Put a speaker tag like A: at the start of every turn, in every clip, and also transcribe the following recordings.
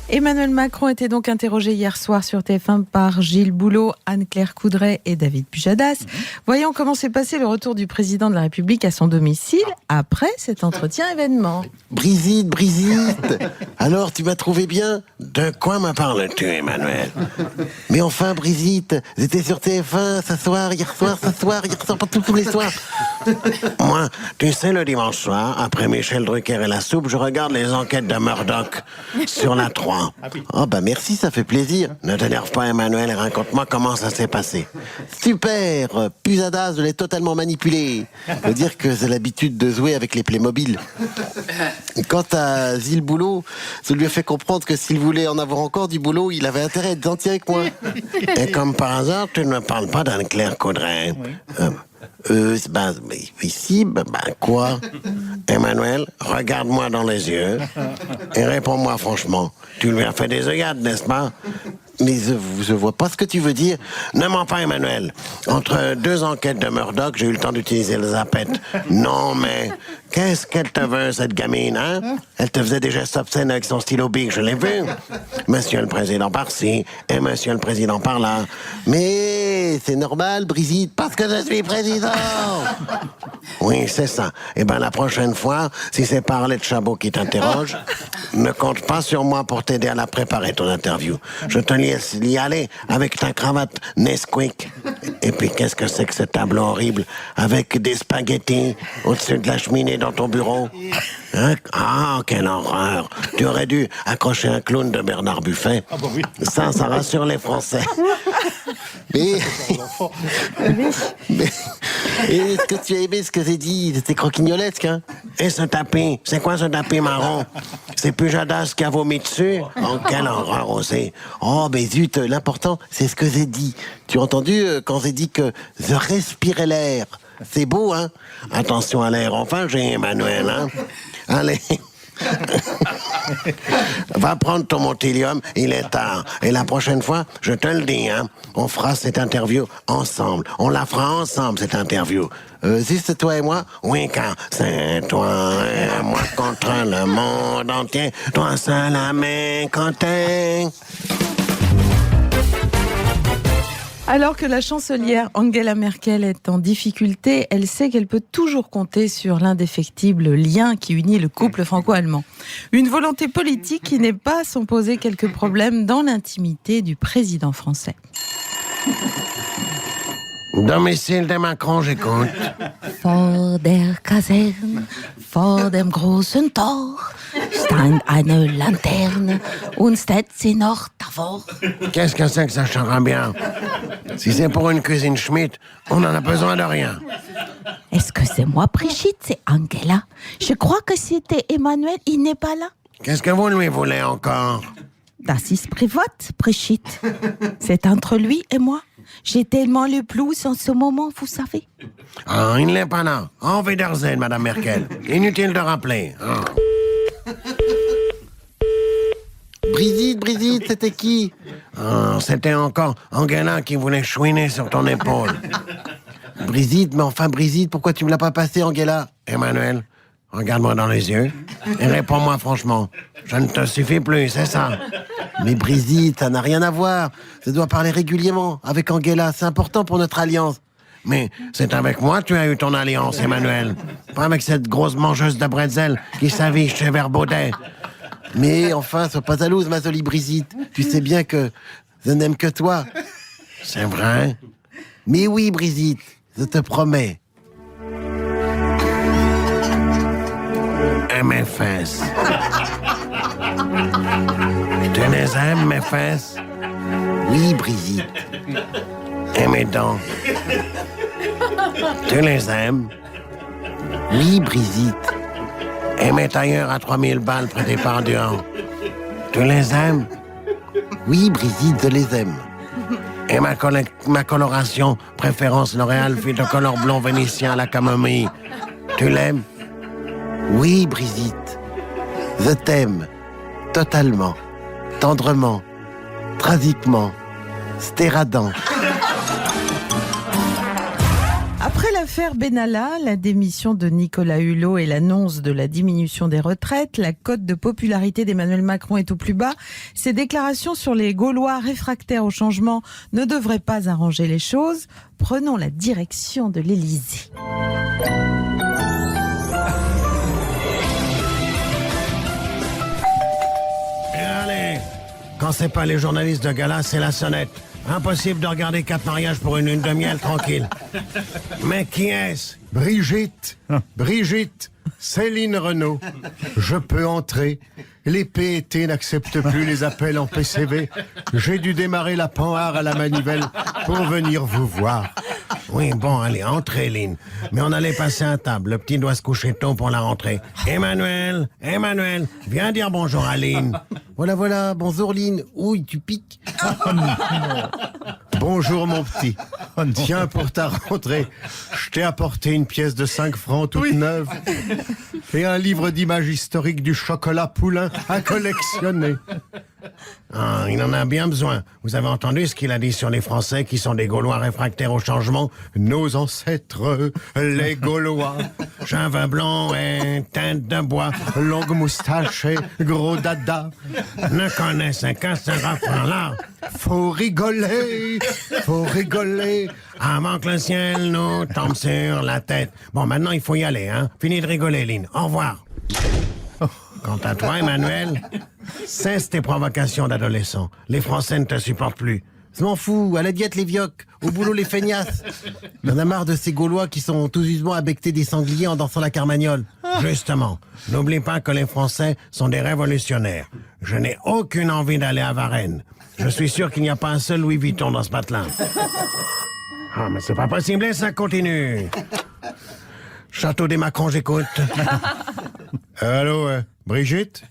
A: Emmanuel Macron était donc interrogé hier soir sur TF1 par Gilles Boulot, Anne-Claire Coudray et David Pujadas. Voyons comment s'est passé le retour du président de la République à son domicile après cet entretien événement.
B: Brigitte, alors tu m'as trouvé bien? De quoi me parles-tu, Emmanuel? Mais enfin, Brigitte, j'étais sur TF1 ce soir, hier soir, pas tous les soirs. Moi, tu sais, le dimanche soir, après Michel Drucker et la soupe, je regarde les enquêtes de Murdoch sur la 3. Oh bah merci, ça fait plaisir. Ne t'énerve pas, Emmanuel, et raconte-moi comment ça s'est passé. Super, Pujadas, je l'ai totalement manipulé. Faut dire que j'ai l'habitude de jouer avec les Playmobil. Quant à Gilles Boulot, ça lui a fait comprendre que s'il voulait en avoir encore du boulot, il avait intérêt à être gentil avec moi. Et comme par hasard, tu ne me parles pas d'Anne-Claire Coudray. Quoi? Emmanuel, regarde-moi dans les yeux et réponds-moi franchement. Tu lui as fait des œillades, n'est-ce pas? Mais je vois pas ce que tu veux dire. Ne mens pas, Emmanuel. Entre deux enquêtes de Murdoch, j'ai eu le temps d'utiliser le zapette. Non, mais qu'est-ce qu'elle te veut, cette gamine, hein? Elle te faisait des gestes obscènes avec son stylo bic, je l'ai vu. Monsieur le Président par-ci et Monsieur le Président par-là. Mais c'est normal, Brigitte, parce que je suis président. Oui, c'est ça. Eh ben, la prochaine fois, si c'est Parler de Chabot qui t'interroge, ne compte pas sur moi pour t'aider à la préparer, ton interview. Je te laisse y aller avec ta cravate Nesquik. Et puis, qu'est-ce que c'est que ce tableau horrible avec des spaghettis au-dessus de la cheminée dans ton bureau? Hein? Ah, quelle horreur! Tu aurais dû accrocher un clown de Bernard Buffet.
C: Ah bah oui.
B: Ça rassure les Français. Mais est-ce que tu as aimé ce que j'ai dit? C'était croquignolesque, hein? Et ce tapis, c'est quoi ce tapis marron? C'est Pujadas qui a vomi dessus? Oh, quelle horreur aussi! Oh, mais zut, l'important, c'est ce que j'ai dit. Tu as entendu quand j'ai dit que je respirais l'air? C'est beau, hein? Attention à l'air, enfin, j'ai Emmanuel, hein? Allez! Va prendre ton Montilium, il est tard. Et la prochaine fois, je te le dis, hein, on fera cette interview ensemble. On la fera ensemble, cette interview. Juste toi et moi? Oui, car c'est toi et moi contre le monde entier. Toi seul à mes côtés.
A: Alors que la chancelière Angela Merkel est en difficulté, elle sait qu'elle peut toujours compter sur l'indéfectible lien qui unit le couple franco-allemand. Une volonté politique qui n'est pas sans poser quelques problèmes dans l'intimité du président français.
B: Domicile de Macron, j'écoute.
A: Vor der Kaserne, vor dem großen Tor, stand eine Lanterne und steht sie noch davor.
B: Qu'est-ce que c'est que ça charabia? Si c'est pour une cuisine Schmitt, on n'en a besoin de rien.
A: Est-ce que c'est moi, Brigitte? C'est Angela. Je crois que c'était Emmanuel, il n'est pas là.
B: Qu'est-ce que vous lui voulez encore?
A: Das ist privat, Brigitte. C'est entre lui et moi. J'ai tellement le blues en ce moment, vous savez.
B: Ah, il n'est pas là. Au Wiedersehen, Madame Merkel. Inutile de rappeler. Ah. Brigitte, c'était qui? Ah, c'était encore Angela qui voulait chouiner sur ton épaule. Brigitte, pourquoi tu me l'as pas passé, Angela? Emmanuel, regarde-moi dans les yeux et réponds-moi franchement. Je ne te suffis plus, c'est ça? Mais Brigitte, ça n'a rien à voir. Je dois parler régulièrement avec Angela. C'est important pour notre alliance. Mais c'est avec moi que tu as eu ton alliance, Emmanuel. Pas avec cette grosse mangeuse de bretzel qui s'aviche chez Verbaudet. Mais enfin, sois pas jalouse, ma jolie Brigitte. Tu sais bien que je n'aime que toi. C'est vrai? Mais oui, Brigitte, je te promets. Et mes fesses. Tu les aimes, mes fesses? Oui, Brigitte. Et mes dents? Tu les aimes? Oui, Brigitte. Et mes tailleurs à 3000 balles près des Pardians? Tu les aimes? Oui, Brigitte, je les aime. Et ma coloration préférence L'Oréal Phytocolor blond vénitien à la camomille? Tu l'aimes? Oui, Brigitte. Je t'aime. Totalement. Tendrement. Tragiquement. Stéradant.
A: Après la L'affaire Benalla, la démission de Nicolas Hulot et l'annonce de la diminution des retraites, la cote de popularité d'Emmanuel Macron est au plus bas. Ses déclarations sur les Gaulois réfractaires au changement ne devraient pas arranger les choses. Prenons la direction de l'Élysée.
B: Allez, quand c'est pas les journalistes de gala, c'est la sonnette. Impossible de regarder 4 mariages pour une lune de miel tranquille. Mais qui est-ce?
C: Brigitte, Céline Renaud. Je peux entrer. Les PET n'acceptent plus les appels en PCV. J'ai dû démarrer la panhard à la manivelle pour venir vous voir.
B: Oui, bon, allez, entrez, Lynn. Mais on allait passer à table. Le petit doit se coucher tôt pour la rentrée. Emmanuel, viens dire bonjour à Lynn.
D: Voilà, bonjour Lynn. Ouh, tu piques.
C: Bonjour mon petit. Tiens, pour ta rentrée, je t'ai apporté une pièce de 5 francs toute neuve et un livre d'images historiques du chocolat Poulain à collectionner.
B: Ah, il en a bien besoin. Vous avez entendu ce qu'il a dit sur les Français qui sont des Gaulois réfractaires au changement?
C: Nos ancêtres, les Gaulois,
B: Cheveux blonds et tête de bois,
C: longue moustache et gros dada.
B: ne connaissent qu'un ce refrain-là.
C: Faut rigoler.
B: Avant que le ciel nous tombe sur la tête. Bon, maintenant, il faut y aller, hein. Fini de rigoler, Lynn. Au revoir. Quant à toi, Emmanuel, cesse tes provocations d'adolescent. Les Français ne te supportent plus.
D: Je m'en fous, à la diète les vioques, au boulot les feignasses. Il y en a marre de ces Gaulois qui sont tout justement à becter des sangliers en dansant la carmagnole.
B: Justement, n'oublie pas que les Français sont des révolutionnaires. Je n'ai aucune envie d'aller à Varennes. Je suis sûr qu'il n'y a pas un seul Louis Vuitton dans ce patelin. Ah, mais c'est pas possible, et ça continue. Château des Macron, j'écoute.
C: Allô, Brigitte?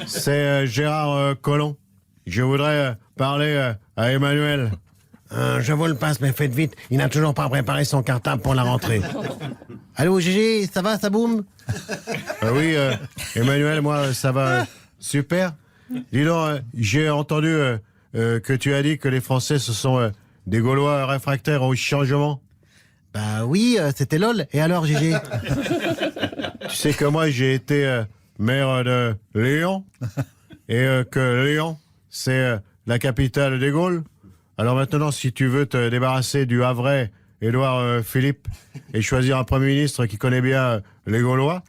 C: C'est Gérard Collomb. Je voudrais parler à Emmanuel.
B: Je vous le passe, mais faites vite. Il n'a toujours pas préparé son cartable pour la rentrée.
D: Allô Gégé, ça va, ça boum?
C: Oui, Emmanuel, moi, ça va super. Dis donc, j'ai entendu que tu as dit que les Français, ce sont des Gaulois réfractaires au changement.
D: Bah oui, c'était lol. Et alors Gégé?
C: Tu sais que moi, j'ai été maire de Lyon, et que Lyon, c'est la capitale des Gaules. Alors maintenant, si tu veux te débarrasser du Havrais Édouard Philippe et choisir un Premier ministre qui connaît bien les Gaulois,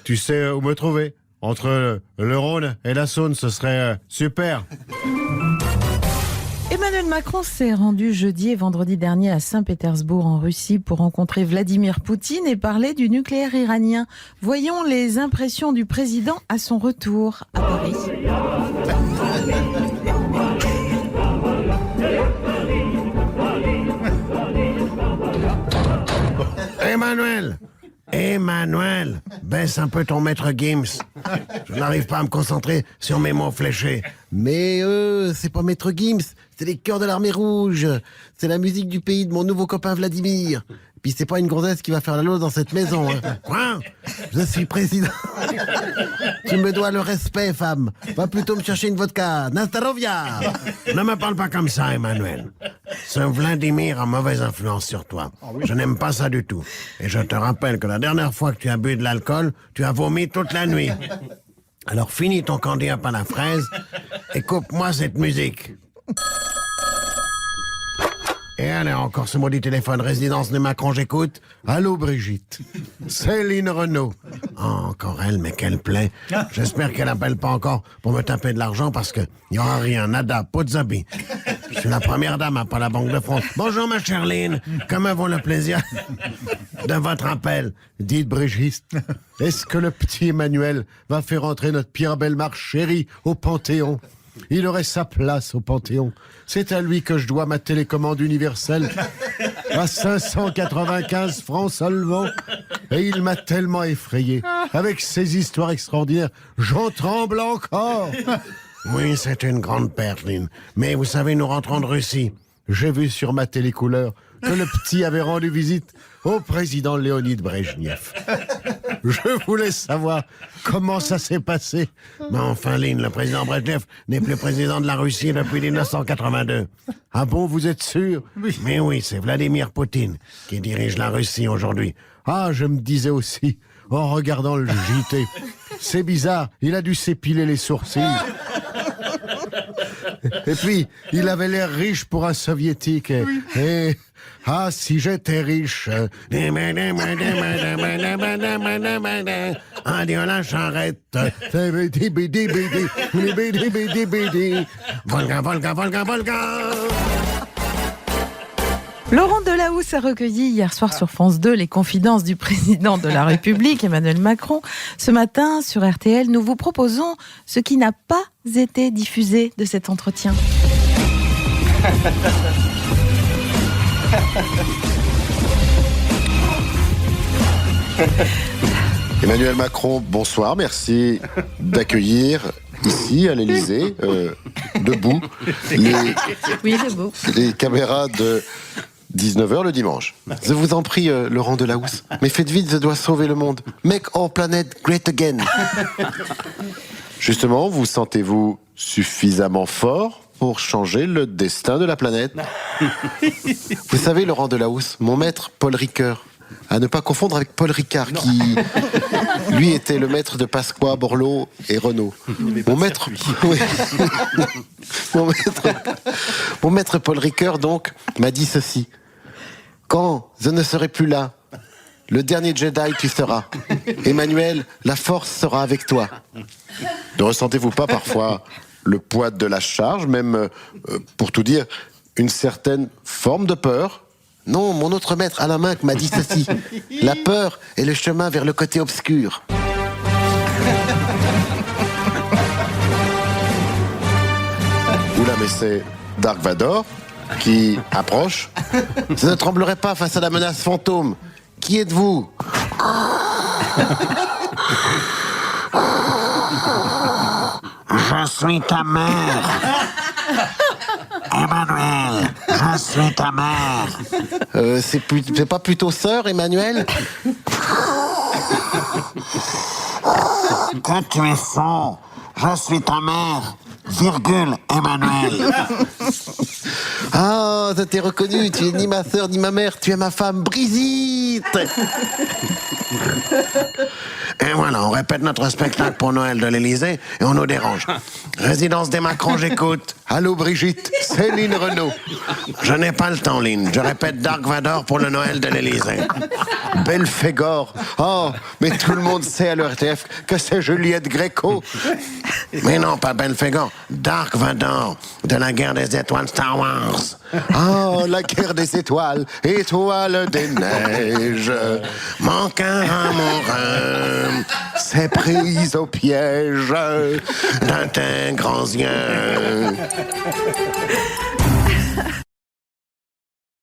C: tu sais où me trouver. Entre le Rhône et la Saône, ce serait super.
A: Emmanuel Macron s'est rendu jeudi et vendredi dernier à Saint-Pétersbourg en Russie pour rencontrer Vladimir Poutine et parler du nucléaire iranien. Voyons les impressions du président à son retour à Paris.
B: Emmanuel, baisse un peu ton maître Gims. Je n'arrive pas à me concentrer sur mes mots fléchés.
D: Mais c'est pas Maître Gims, c'est les chœurs de l'armée rouge. C'est la musique du pays de mon nouveau copain Vladimir. Puis c'est pas une gonzesse qui va faire la lose dans cette maison. Hein.
B: Quoi?
D: Je suis président. Tu me dois le respect, femme. Va plutôt me chercher une vodka. Nastarovia.
B: Ne me parle pas comme ça, Emmanuel. Ce Vladimir a mauvaise influence sur toi. Je n'aime pas ça du tout. Et je te rappelle que la dernière fois que tu as bu de l'alcool, tu as vomi toute la nuit. Alors finis ton candy à la fraise et coupe-moi cette musique. Et allez, encore ce maudit téléphone, résidence de Macron, j'écoute.
C: Allô, Brigitte. Céline Renaud.
B: Oh, encore elle, mais quelle plaie. J'espère qu'elle appelle pas encore pour me taper de l'argent parce que il y aura rien, nada, pas de zabi. Je suis la première dame, hein, pas la Banque de France. Bonjour, ma chère Lynn. Comment vaut le plaisir de votre appel?
C: Dites, Brigitte, est-ce que le petit Emmanuel va faire entrer notre Pierre Bellemare chéri au Panthéon? Il aurait sa place au Panthéon. C'est à lui que je dois ma télécommande universelle à 595 francs seulement. Et il m'a tellement effrayé. Avec ses histoires extraordinaires, j'en tremble encore.
B: Oui, c'est une grande perte, Lynn. Mais vous savez, nous rentrons de Russie.
C: j'ai vu sur ma télécouleur que le petit avait rendu visite au président Léonid Brejnev. Je voulais savoir comment ça s'est passé.
B: Mais enfin, Lynn, le président Brejnev n'est plus président de la Russie depuis 1982.
C: Ah bon, vous êtes sûr?
B: Mais oui, c'est Vladimir Poutine qui dirige la Russie aujourd'hui.
C: Ah, je me disais aussi, en regardant le JT, c'est bizarre, il a dû s'épiler les sourcils. Et puis, il avait l'air riche pour un soviétique. Et ah, si j'étais riche.
B: Adieu la charrette. Volga, Volga, Volga, Volga.
A: Laurent Delahousse a recueilli hier soir sur France 2 les confidences du président de la République, Emmanuel Macron. Ce matin, sur RTL, nous vous proposons ce qui n'a pas été diffusé de cet entretien.
E: Emmanuel Macron, bonsoir, merci d'accueillir ici à l'Élysée, debout, les caméras de 19h le dimanche. Je vous en prie, Laurent Delahousse, mais faites vite, je dois sauver le monde. Make our planet great again. Justement, vous sentez-vous suffisamment fort pour changer le destin de la planète? Vous savez, Laurent Delahousse, mon maître Paul Ricoeur, à ne pas confondre avec Paul Ricard, qui, lui, était le maître de Pasqua, Borloo et Renaud. Mon maître, oui. mon maître Paul Ricoeur, donc, m'a dit ceci. Quand je ne serai plus là, le dernier Jedi tu seras. Emmanuel, la force sera avec toi. Ne ressentez-vous pas parfois le poids de la charge, même, pour tout dire, une certaine forme de peur? Non, mon autre maître, Alain Minck, m'a dit ceci. La peur est le chemin vers le côté obscur. Oula, mais c'est Dark Vador qui approche. Je ne tremblerai pas face à la menace fantôme. Qui êtes-vous?
B: Je suis ta mère. Emmanuel, je suis ta mère.
E: C'est pas plutôt sœur, Emmanuel?
B: Que tu es son, je suis ta mère, virgule, Emmanuel.
E: Ah, je t'ai reconnu, tu es ni ma sœur ni ma mère, tu es ma femme, Brigitte.
B: Et voilà, on répète notre spectacle pour Noël de l'Élysée et on nous dérange. Résidence des Macron, j'écoute.
E: Allô Brigitte, c'est Lynn Renaud.
B: Je n'ai pas le temps, Lynn. Je répète Dark Vador pour le Noël de l'Élysée.
E: Belphégor. Oh, mais tout le monde sait à l'ERTF que c'est Juliette Gréco.
B: Mais non, pas Belphégor. Dark Vador, de la guerre des étoiles Star Wars.
E: Oh, la guerre des étoiles, étoiles des neiges.
B: Mon cœur amoureux
E: s'est prise au piège
B: de tes grands yeux.